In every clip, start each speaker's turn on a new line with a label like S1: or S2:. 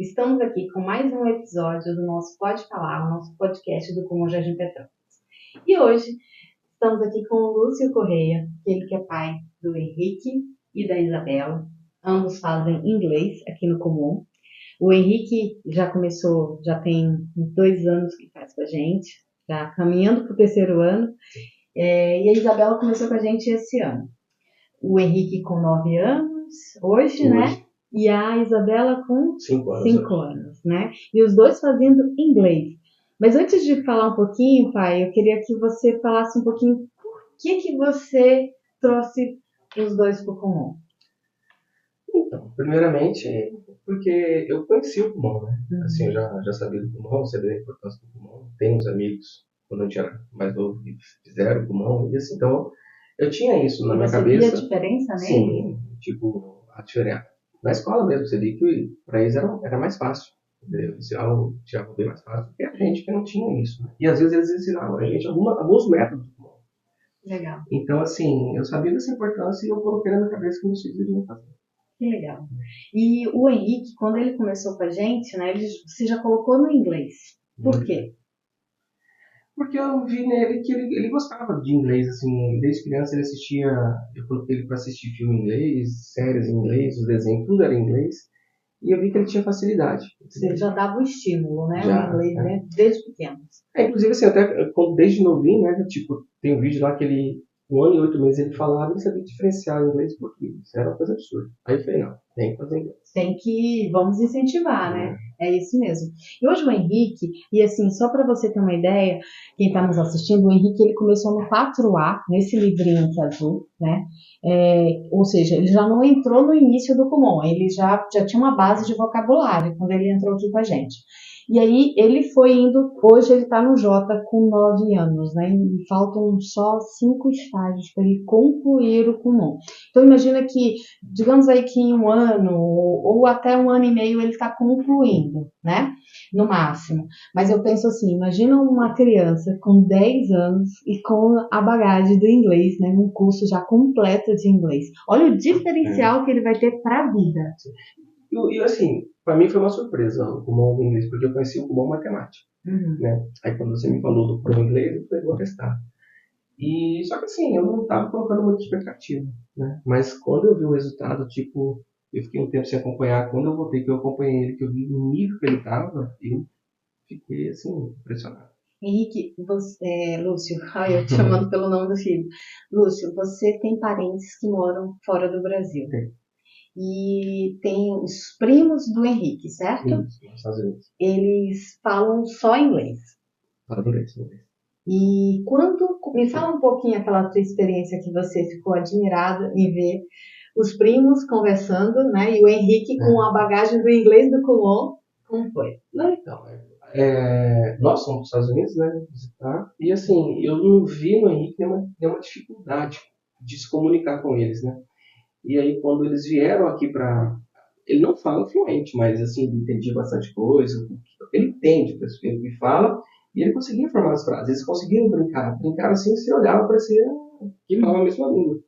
S1: Estamos aqui com mais um episódio do nosso Pode Falar, o nosso podcast do Kumon Jardim Petrópolis. E hoje estamos aqui com o Lúcio Correia, ele que é pai do Henrique e da Isabela. Ambos fazem inglês aqui no Kumon. O Henrique já tem 2 anos que faz com a gente, já caminhando para o 3º ano. E a Isabela começou com a gente esse ano. O Henrique com 9 anos, hoje, né? E a Isabela com 5 anos, né? E os dois fazendo inglês. Mas antes de falar um pouquinho, pai, eu queria que você falasse um pouquinho por que você trouxe os dois para o Kumon.
S2: Então, primeiramente, porque eu conheci o Kumon, né? Assim, eu já sabia do Kumon, sabia da importância do Kumon. Tenho uns amigos, quando eu tinha mais novo, que fizeram o Kumon. E assim, então, eu tinha isso na minha cabeça.
S1: Você via a diferença nele?
S2: Sim, tipo, a diferença. Na escola mesmo, você via que para eles era mais fácil. Eles tiravam bem mais fácil do que a gente que não tinha isso. Né? E às vezes eles ensinavam a gente alguns métodos do Kumon.
S1: Legal.
S2: Então, assim, eu sabia dessa importância e eu coloquei na minha cabeça que meus filhos iriam fazer.
S1: Que legal. E o Henrique, quando ele começou com a gente, né, você já colocou no inglês. Por quê?
S2: Porque eu vi nele que ele gostava de inglês, assim, desde criança ele assistia, eu coloquei ele para assistir filme em inglês, séries em inglês, os desenhos, tudo era em inglês, e eu vi que ele tinha facilidade.
S1: Você já dava o estímulo, né,
S2: já,
S1: o inglês, né, desde pequeno.
S2: Inclusive, assim, até desde novinho, né, tipo, tem um vídeo lá que ele, 1 ano e 8 meses ele falava, ele sabia diferenciar inglês e português, isso era uma coisa absurda. Aí eu falei, não, tem que fazer inglês.
S1: Vamos incentivar, né? É isso mesmo. E hoje o Henrique, e assim, só para você ter uma ideia, quem está nos assistindo, o Henrique ele começou no 4A, nesse livrinho aqui azul, né? Ou seja, ele já não entrou no início do Kumon, ele já tinha uma base de vocabulário quando ele entrou aqui com a gente. E aí ele foi indo, hoje ele está no J com 9 anos, né? E faltam só 5 estágios para ele concluir o Kumon. Então imagina que, digamos aí que em 1 ano ou até 1 ano e meio ele está concluindo, né? No máximo. Mas eu penso assim, imagina uma criança com 10 anos e com a bagagem do inglês, né? Um curso já completo de inglês. Olha o diferencial que ele vai ter para a vida.
S2: E assim, para mim foi uma surpresa o Kumon inglês, porque eu conheci o Kumon matemática. Né? Aí quando você me falou do Kumon inglês, eu falei, vou testar. E só que assim, eu não estava colocando muita expectativa, né? Mas quando eu vi o resultado, tipo, eu fiquei um tempo sem acompanhar. Quando eu voltei, que eu acompanhei ele, que eu vi o nível que ele estava, eu fiquei assim, impressionado.
S1: Henrique, Lúcio, eu te chamando pelo nome do filho. Lúcio, você tem parentes que moram fora do Brasil.
S2: Tem.
S1: E tem os primos do Henrique, certo?
S2: Isso, nos Estados Unidos.
S1: Eles falam só inglês.
S2: Falam inglês.
S1: E me fala um pouquinho aquela tua experiência que você ficou admirado em ver os primos conversando, né? E o Henrique com a bagagem do inglês do Kumon. Como foi?
S2: Não, então, nós somos dos Estados Unidos, né? Visitar, e assim, eu não vi no Henrique nenhuma dificuldade de se comunicar com eles, né? E aí, quando eles vieram aqui para... Ele não fala fluente, mas assim, ele entendia bastante coisa. Ele entende, ele me fala, e ele conseguia formar as frases. Eles conseguiam brincar. Brincar assim, se olhava, parecia que falava a mesma língua.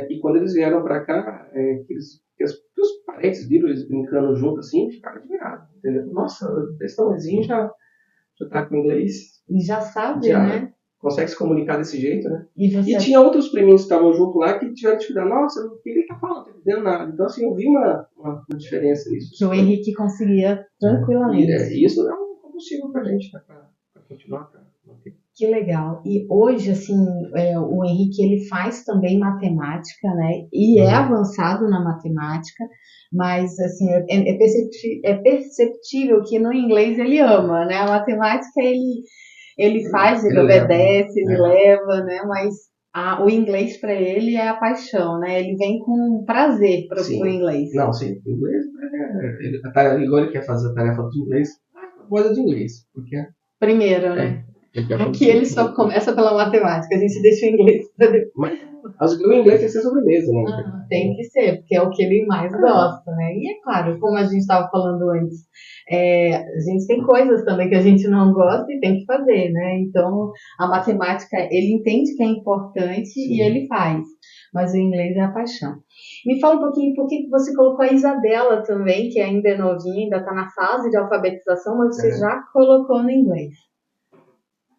S2: E quando eles vieram para cá, que os parentes viram eles brincando junto, assim, ficaram admirados. Entendeu? Nossa, esse tamanhozinho já tá com inglês.
S1: E já sabe, né?
S2: Consegue se comunicar desse jeito, né? E tinha outros priminhos que estavam junto lá que tiveram dificuldade. Nossa, o que ele tá falando? Não tá entendendo nada. Então, assim, eu vi uma diferença nisso.
S1: Que o Henrique conseguia tranquilamente.
S2: E isso é um combustível pra gente, né? Pra continuar, pra manter.
S1: Que legal. E hoje, assim, o Henrique, ele faz também matemática, né? E é avançado na matemática, mas, assim, é perceptível que no inglês ele ama, né? A matemática ele faz, ele obedece, ele leva, né? Mas o inglês para ele é a paixão, né? Ele vem com prazer para o inglês.
S2: Não, sim, o inglês, igual ele quer fazer a tarefa do inglês, coisa de inglês, porque...
S1: Primeiro, né? Aqui ele só começa pela matemática, a gente deixa o inglês para depois.
S2: Mas o inglês tem que ser sobremesa, né?
S1: Tem que ser, porque é o que ele mais gosta, né? E é claro, como a gente estava falando antes, a gente tem coisas também que a gente não gosta e tem que fazer, né? Então, a matemática, ele entende que é importante Sim. e ele faz, mas o inglês é a paixão. Me fala um pouquinho por que você colocou a Isabela também, que ainda é novinha, ainda está na fase de alfabetização, mas você já colocou no inglês.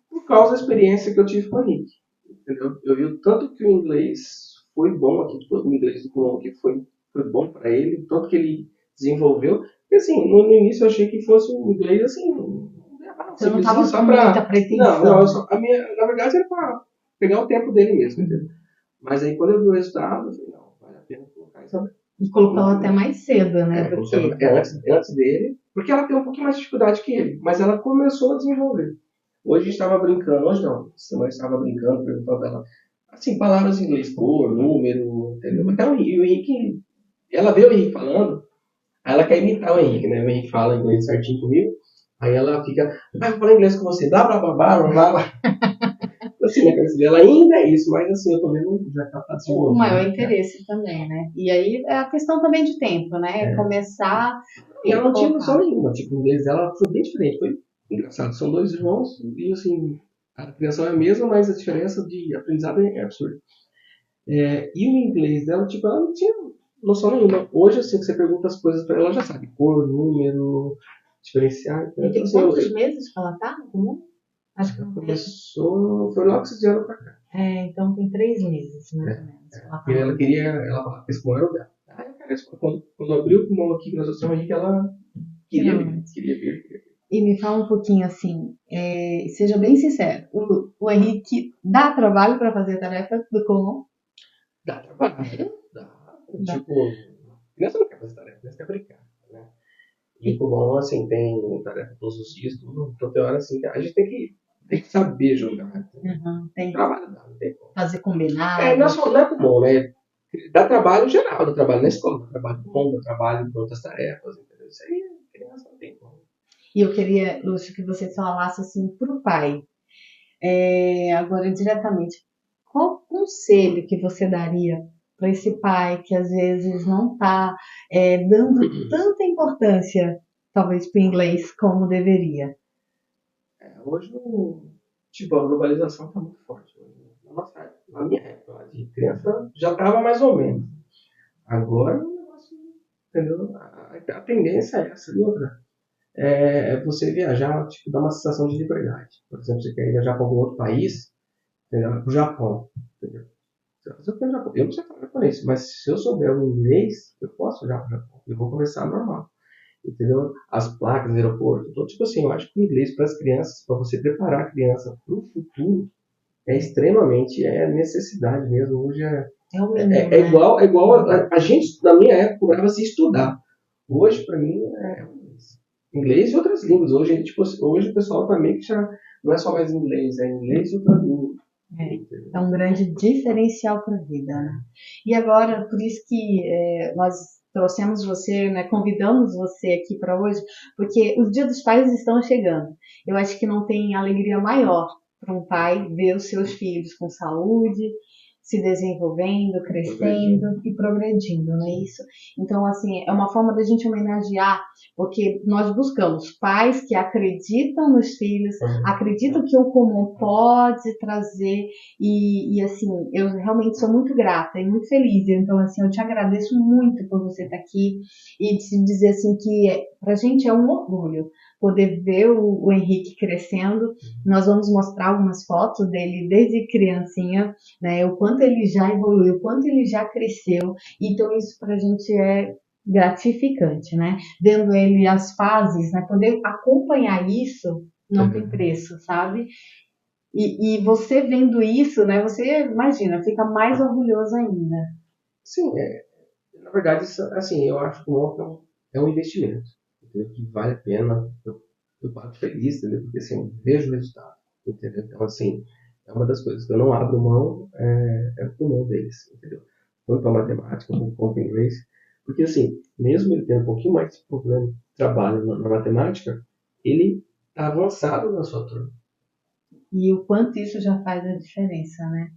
S2: Por causa da experiência que eu tive com o Henrique. Entendeu? Eu vi o tanto que o inglês foi bom aqui, o inglês do Colombo que foi bom para ele, o tanto que ele desenvolveu. Porque assim, no início eu achei que fosse um inglês assim.
S1: Você não estava com muita pretensão.
S2: Não, na verdade era para pegar o tempo dele mesmo, entendeu? Mas aí quando eu vi o resultado, eu falei, não, vale a pena colocar isso.
S1: E colocou ela até mais cedo, né?
S2: Antes dele, porque ela tem um pouquinho mais de dificuldade que ele, mas ela começou a desenvolver. Hoje a gente estava brincando, hoje não, semana estava brincando, perguntando pra ela, assim, palavras em inglês, cor, número, entendeu? Então, e o Henrique, ela vê o Henrique falando, aí ela quer imitar o Henrique, né? O Henrique fala inglês certinho comigo, aí ela fica, vou falar inglês com você, dá blá blá blá blá blá. Assim, na cabeça dela ainda é isso, mas assim, eu tô vendo já tá desenvolvendo.
S1: O maior interesse também, né? E aí é a questão também de tempo, né? Começar.
S2: E ela não tinha noção nenhuma, tipo, o inglês dela foi bem diferente, foi engraçado. São dois irmãos e assim, a criação é a mesma, mas a diferença de aprendizado é absurda. E o inglês dela, tipo, ela não tinha noção nenhuma. Hoje, assim, que você pergunta as coisas pra ela, ela já sabe. Cor, número, diferenciar.
S1: E tem
S2: assim,
S1: quantos meses que ela tá no comum? Acho que
S2: começou, foi logo que vocês vieram pra cá.
S1: Então tem 3 meses, mais ou menos.
S2: E ela queria, ela falava que esse pulmão era o dela. Quando abriu o pulmão aqui, que nós estamos aqui, que ela queria vir.
S1: E me fala um pouquinho assim, seja bem sincero, o Henrique dá trabalho para fazer a tarefa do Colombo?
S2: Dá trabalho, dá. Tipo, criança não quer fazer tarefa, criança quer brincar, né? E o Colombo, assim, tem tarefa todos os dias, tudo. Então tem hora assim que a gente tem que saber jogar.
S1: Tem que
S2: trabalho, não tem como.
S1: fazer combinado.
S2: Não é comum, né? Dá trabalho geral, dá trabalho na escola, dá trabalho com dá trabalho com outras tarefas, entendeu? Isso aí, criança não tem como.
S1: E eu queria, Lúcio, que você falasse assim para o pai, agora diretamente, qual conselho que você daria para esse pai que às vezes não está dando tanta importância, talvez, para o inglês como deveria?
S2: Hoje, tipo, a globalização está muito forte. Na nossa época, na minha época, de criança, já estava mais ou menos. Agora, o negócio, entendeu? A tendência é essa. E outra, você viajar, tipo, dá uma sensação de liberdade. Por exemplo, você quer viajar para algum outro país, para o Japão, entendeu? Eu não sei falar japonês, mas se eu souber o inglês, eu posso viajar para o Japão. Eu vou conversar normal. Entendeu? As placas do aeroporto. Então, tipo assim, eu acho que o inglês para as crianças, para você preparar a criança para o futuro, é extremamente necessidade mesmo. Hoje igual a gente, na minha época, cobrava-se estudar. Hoje, para mim, é inglês e outras línguas. Hoje o pessoal também que já não é só mais inglês, é inglês e outra língua.
S1: É um grande diferencial para a vida, né? E agora, por isso que nós trouxemos você, né, convidamos você aqui para hoje, porque os Dias dos Pais estão chegando. Eu acho que não tem alegria maior para um pai ver os seus filhos com saúde, se desenvolvendo, crescendo e progredindo, não é isso? Então, assim, é uma forma da gente homenagear, porque nós buscamos pais que acreditam nos filhos, acreditam que o comum pode trazer, e assim, eu realmente sou muito grata e muito feliz, então, assim, eu te agradeço muito por você estar aqui e te dizer, assim, que pra gente é um orgulho poder ver o Henrique crescendo. Nós vamos mostrar algumas fotos dele desde criancinha, né? O quanto ele já evoluiu, o quanto ele já cresceu. Então isso pra gente é gratificante, né? Vendo ele as fases, né? Poder acompanhar isso não tem preço, sabe? E você vendo isso, né? Você imagina, fica mais orgulhoso ainda.
S2: Sim, na verdade, assim, eu acho que o é um investimento. Que vale a pena, eu pago feliz, entendeu? Porque assim, eu vejo o resultado, entendeu? Então, assim, é uma das coisas que eu não abro mão, é o pulmão deles, entendeu? Tanto a matemática quanto o inglês, porque assim, mesmo ele tendo um pouquinho mais de problema de trabalho na matemática, ele está avançado na sua turma.
S1: E o quanto isso já faz a diferença, né?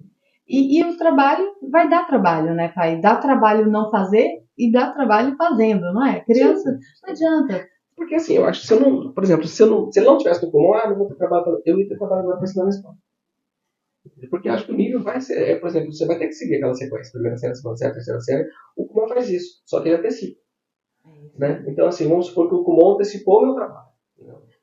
S1: E o trabalho vai dar trabalho, né, pai? Dá trabalho não fazer e dá trabalho fazendo, não é? Criança, não adianta.
S2: Porque assim, eu acho que se eu não, por exemplo, se ele não tivesse no comum, não vou ter trabalho, eu ia ter trabalho agora para ensinar na escola. Porque eu acho que o nível vai ser, por exemplo, você vai ter que seguir aquela sequência, primeira série, segunda série, terceira série, o Kumon faz isso, só que ele antecipa. Né? Então, assim, vamos supor que o Kumon antecipou o meu trabalho.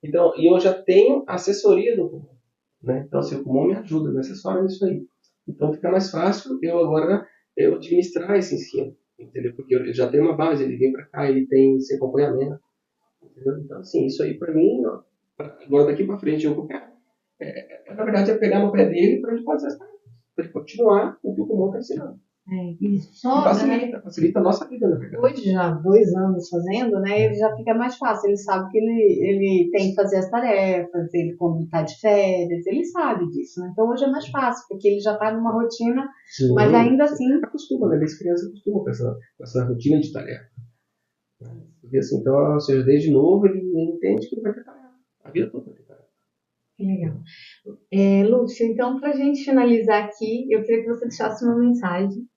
S2: Então, e eu já tenho assessoria do Kumon. Né? Então, assim, o Kumon me ajuda, me assessora nisso aí. Então, fica mais fácil eu administrar esse ensino, entendeu? Porque eu já tenho uma base, ele vem para cá, ele tem esse acompanhamento. Entendeu? Então, assim, isso aí para mim, ó, agora daqui para frente, eu quero. Na verdade, é pegar no pé dele para ele fazer essa tarefa, para ele continuar o que o Kumon está ensinando.
S1: E só,
S2: facilita a nossa vida, na verdade.
S1: Hoje, já 2 anos fazendo, né, ele já fica mais fácil. Ele sabe que ele tem que fazer as tarefas, ele quando está de férias, ele sabe disso. Né? Então hoje é mais fácil, porque ele já está numa rotina, sim, mas ainda assim...
S2: Acostuma, né? Desde criança acostuma com essa rotina de tarefa. Porque assim, então, ou seja, desde novo ele entende que ele vai ter tarefa. A vida toda vai ter tarefa.
S1: Legal. Lúcio, então, para a gente finalizar aqui, eu queria que você deixasse uma mensagem.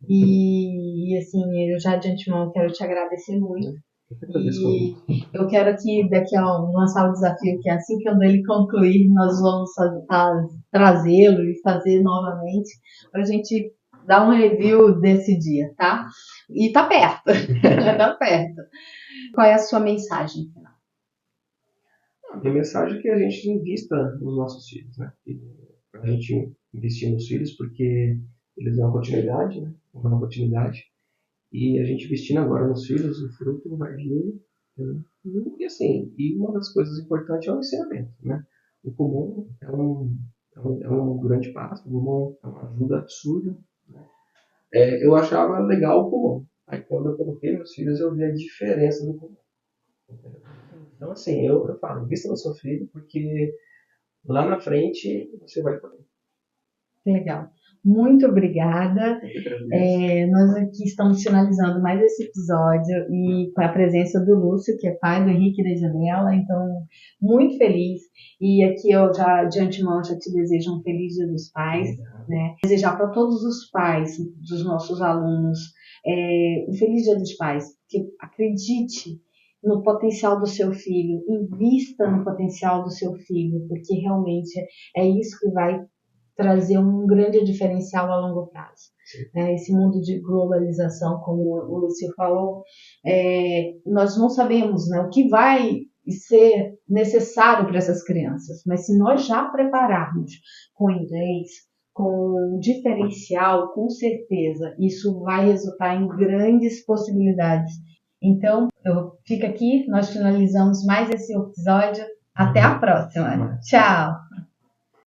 S1: E assim, eu já de antemão quero te agradecer muito. E eu quero que daqui a lançar o desafio, que assim que ele concluir, nós vamos trazê-lo e fazer novamente, para a gente dar um review desse dia, tá? E tá perto, tá perto. Qual é a sua mensagem final?
S2: A minha mensagem é que a gente invista nos nossos filhos, né? A gente investir nos filhos porque eles dão uma continuidade, né? Uma oportunidade. E a gente investindo agora nos filhos, o fruto vai vir. Né? E assim, e uma das coisas importantes é o ensinamento, né? O Kumon é um grande passo, o Kumon é uma ajuda absurda. Né? Eu achava legal o Kumon. Aí quando eu coloquei meus filhos, eu vi a diferença do Kumon. Então assim, eu falo, invista no seu filho, porque lá na frente você vai poder.
S1: Legal. Muito obrigada. Nós aqui estamos finalizando mais esse episódio e com a presença do Lúcio, que é pai do Henrique e da Isabela, então muito feliz. E aqui eu já de antemão já te desejo um feliz Dia dos Pais, né? Desejar para todos os pais dos nossos alunos um feliz Dia dos Pais, que acredite no potencial do seu filho, invista no potencial do seu filho, porque realmente é isso que vai trazer um grande diferencial a longo prazo. Esse mundo de globalização, como o Lúcio falou, nós não sabemos, né, o que vai ser necessário para essas crianças, mas se nós já prepararmos com inglês, com diferencial, com certeza, isso vai resultar em grandes possibilidades. Então, fica aqui, nós finalizamos mais esse episódio. Até a próxima. Tchau!